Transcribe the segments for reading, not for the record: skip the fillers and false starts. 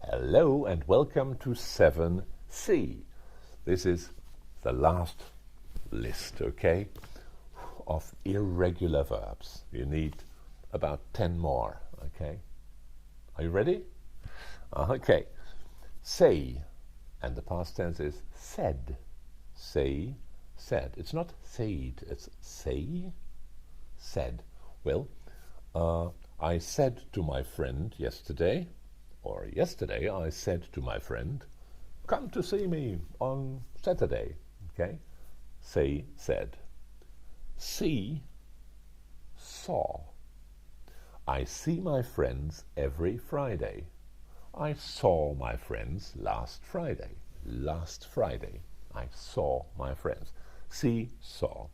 Hello and welcome to 7C. This is the last list, okay, of irregular verbs. You need about 10 more, okay? Are you ready? Okay. Say, and the past tense is said. Say, said. It's not said, it's say, said. Well, I said to my friend yesterday, or yesterday I said to my friend, come to see me on Saturday, okay? Say, said. See, saw. I see my friends every Friday. I saw my friends last Friday. Last Friday, I saw my friends. See, saw.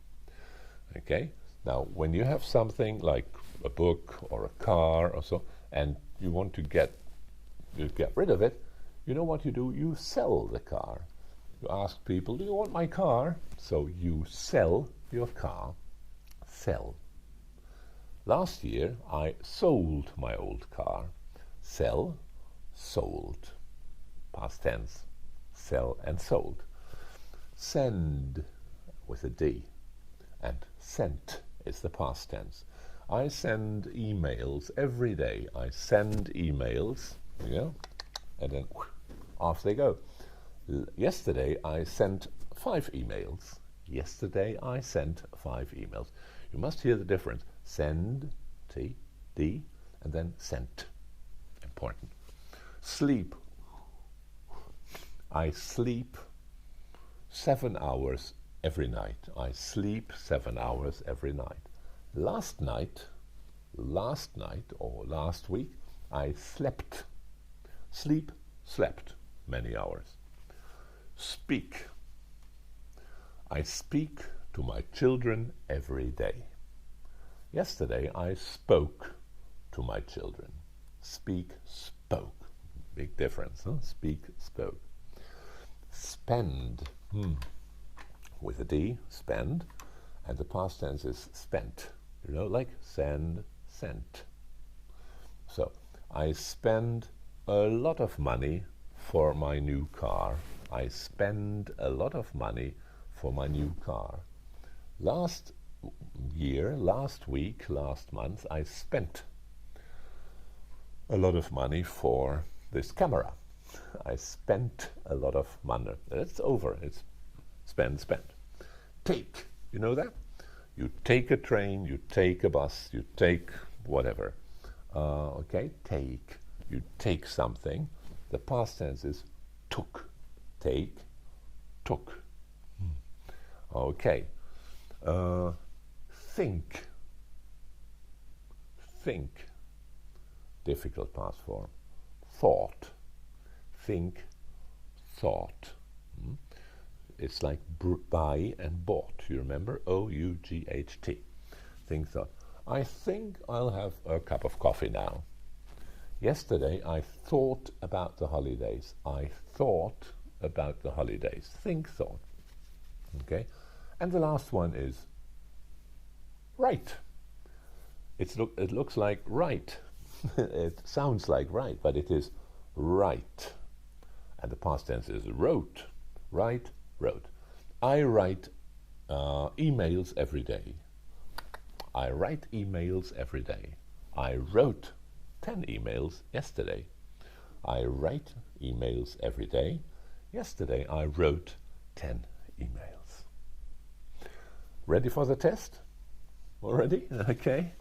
Okay? Now, when you have something like a book or a car or so, and you want to get rid of it, you know what you do? You sell the car. You ask people, do you want my car? So you sell your car. Sell. Last year, I sold my old car. Sell, sold. Past tense. Sell and sold. Send with a D. And sent is the past tense. I send emails every day. I send emails, and then off they go. Yesterday I sent 5 emails. Yesterday I sent 5 emails. You must hear the difference. Send, T, D, and then sent. Important. Sleep. I sleep 7 hours every night. I sleep 7 hours every night. Last night or last week, I slept. Sleep, slept many hours. Speak. I speak to my children every day. Yesterday I spoke to my children. Speak, spoke. Big difference, huh? Speak, spoke. Spend. With a D, spend, and the past tense is spent. Like send, sent. So, I spend a lot of money for my new car. I spend a lot of money for my new car. Last year, last week, last month, I spent a lot of money for this camera. I spent a lot of money. It's over. It's spend, spent. Take. You know that? You take a train, you take a bus, you take whatever. Okay? Take. You take something. The past tense is took. Take, took. Okay. Think. Think. Difficult past form. Thought. Think, thought. It's like buy and bought. You remember? O-U-G-H-T. Think, thought. I think I'll have a cup of coffee now. Yesterday I thought about the holidays. I thought about the holidays. Think, thought. Okay? And the last one is write. It looks like write. It sounds like write, but it is write. And the past tense is wrote. Write, wrote. I write emails every day. I write emails every day. I wrote 10 emails yesterday. I write emails every day. Yesterday I wrote 10 emails. Ready for the test? Already? Okay.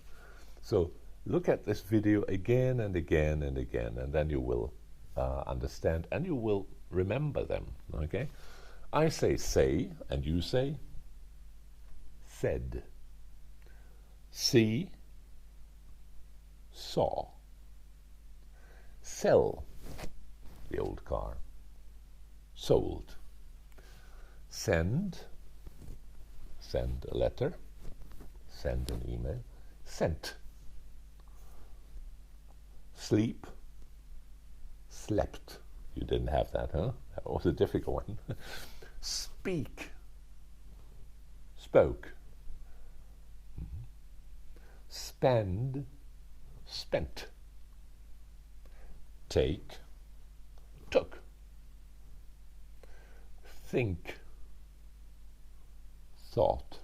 So look at this video again and again and again, and then you will understand and you will remember them. Okay? I say, and you say said. See, saw. Sell, the old car. Sold. Send a letter. Send an email. Sent. Sleep, slept. You didn't have that, huh? That was a difficult one. Speak, spoke. Spend, spent. Take, took. Think, thought.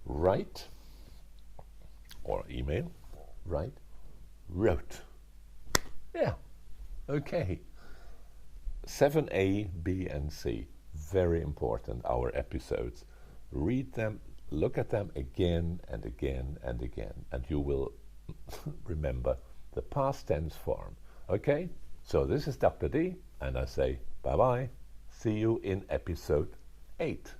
Write, or email, write, wrote. Yeah, okay. 7a, b, and c. Very important, our episodes. Read them, look at them again and again and again, and you will remember the past tense form. Okay? So this is Dr. D, and I say bye-bye. See you in episode 8.